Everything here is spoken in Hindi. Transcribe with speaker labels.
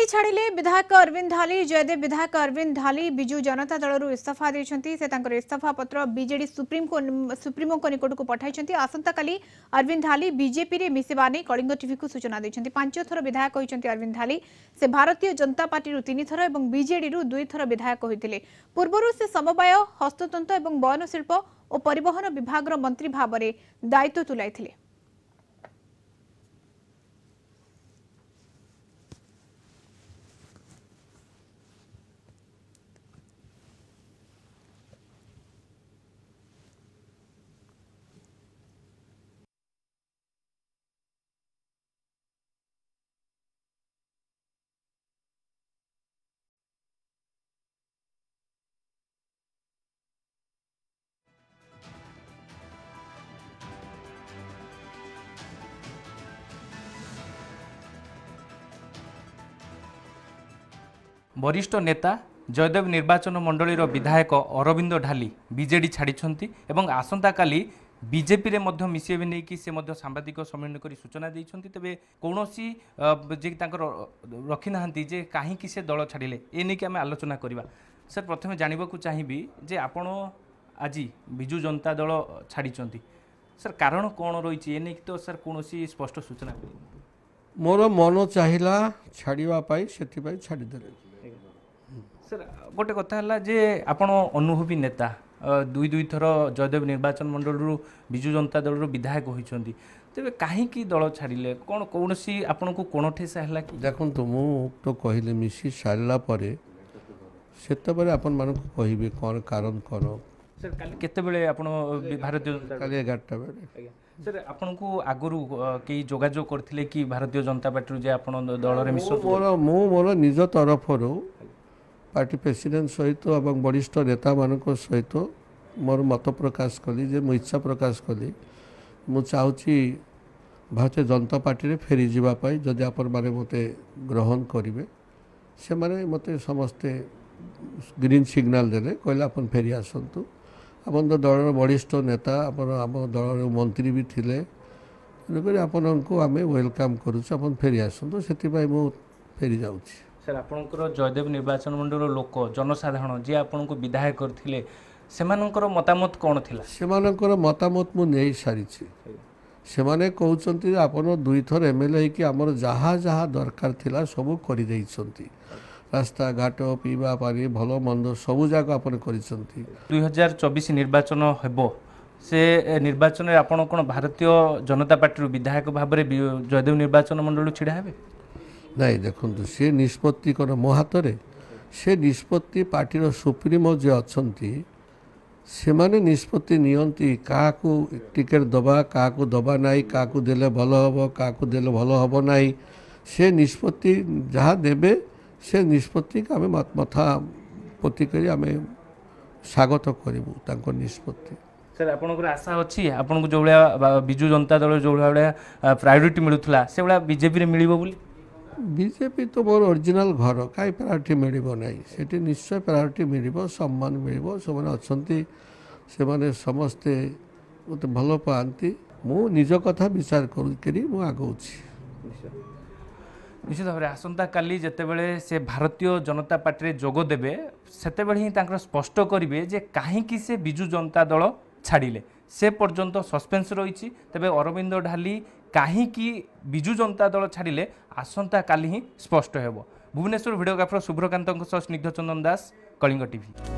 Speaker 1: बीजेडी छाड़िले विधायक अरविंद धाली। जयदेव विधायक अरविंद धाली बिजु जनता दल इस्तीफा देते से इस्तीफा पत्र बीजेडी सुप्रीमो निकट को पठाई। आसंता काली अरविंद धाली बीजेपी रे मिसिबा नै कलिंग टीवी को सूचना देते। 5 थर विधायक होइछन्ती अरविंद धाली। से भारतीय जनता पार्टी 3 थर और बीजेडी 2 थर विधायक होइतिले। पूर्वरु से समवाय हस्ततंत्र और बयन शिल्प और परिवहन विभाग मंत्री भाव में दायित्व तुलाइथिले।
Speaker 2: वरिष्ठ नेता जयदेव निर्वाचन मंडली विधायक अरविंद ढाली बीजेडी छाड़ी एवं आसंता काली बीजेपी रे मध्य मिसेबे नहीं कि से मध्य सांबादिक सम्मेलन करी सूचना देइछन्ती। तबे कोनोसी जे तांकर रखी नाहंती जे काहे कि से दल छाड़िले ए नै कि आमे आलोचना करिबा। सर प्रथमे जानिबा को चाहिबी जे आपण आज बिजु जनता दल छाड़िछन्ती सर कारण कोन रहिछि ए नै कि तो सर कोनोसी स्पष्ट सूचना करि
Speaker 3: मोर मन चाहिला छाड़िबा पाई सेति पाई छाड़ी देले।
Speaker 2: सर गोटे कथा है जे आपण अनुभवी नेता दुई थर जयदेव निर्वाचन मंडल बिजु जनता दल विधायक होइछन्ती तेबे काहे कि दल छाड़िले कोन कोनोसी आपण को कोन ठेसा हला कि
Speaker 3: देखन तो मु तो कहिले मिसी सारला परे सेते परे आपण मान को कहिबे कोन कारण कोन।
Speaker 2: सर काली केते बेले आपण भारतीय जनता
Speaker 3: काली 11टा बेले
Speaker 2: सर आपण को आगरु के जोगाजोग करथिले कि भारतीय जनता पार्टी जे आपण दल रे मिसो
Speaker 3: मोर निज तरफ पार्टी प्रेसिडेंट सहित और वरिष्ठ नेता मान सहित मोर मत प्रकाश कली जे इच्छा प्रकाश कली मु चाहूँगी भारतीय जनता पार्टी रे फेरी जावाई जदि आपण मैंने मत ग्रहण करेंगे से माने मते समस्ते ग्रीन सिग्नाल देले कहले अपन फेरी आसतु अपन तो दल वरिष्ठ नेता अपन आम दल मंत्री भी थिले तेणुक आपण को आम वेलकम करुँ अपन फेरी आसतु से मु फेरी जाऊँगी।
Speaker 2: सर आपणकर जयदेव निर्वाचन मंडल लोक जनसाधारण जी आपन को विधायक करथिले सेमानकर मतामत कौन थिला
Speaker 3: सेमानकर मतामत मु नै सारी से माने कहउचंती आपन 2 थर एमएलए कि हमर जहा जहा दरकार थिला सब करि दैछंती रास्ता घाट पीवा पानी भलो मंद सब जाक आपन करिसंती।
Speaker 2: 2024 निर्वाचन हेबो से निर्वाचन रे आपन कोन भारतीय जनता पार्टी विधायक भाबरे जयदेव निर्वाचन मंडल छिडा हेबे
Speaker 3: नहीं देखो सी निष्पत्ति कौन मो हाथ से निष्पत्ति पार्टी सुप्रीमो जे अच्छी से माने निष्पत्ति नियंती क्या टिकेट दबा क्या दबा ना क्या देले भल हम क्या देले भल हम ना से निष्पत्ति जहाँ देवे से निष्पत्ति आम मथा पोती कर आम स्वागत करूँ निष्पत्ति।
Speaker 2: सर आपनकर आशा अच्छी आपन को जो भाया बिजु जनता दल जो भाया प्रायोरिटी मिलूला से भाया बीजेपी रे मिलिबो बोली
Speaker 3: बीजेपी तो मोर ओरिजिनल घर कहीं प्रायोरिटी मिल ना से निश्चय प्रायोरिटी मिल सम्मान मिल से अच्छा से माने समस्ते मत भल पाती मु निज कथा विचार करी मु आगौछि।
Speaker 2: निश्चित भाव में आसंता काली जितेबले से भारतीय जनता पार्टी जोग देवे सेतेबेले ही तांकर स्पष्ट करेंगे जे काहेकि से बिजु जनता दल छाड़िले से पर्यंत सस्पेंस रही। तेबे अरविंद ढाली काहेकि बिजु जनता दल छाड़िले आसंता काली ही स्पष्ट हेबो। भुवनेश्वर भिडियोग्राफर शुभ्रकांत स्निग्ध चंदन दास कलिंग टीवी।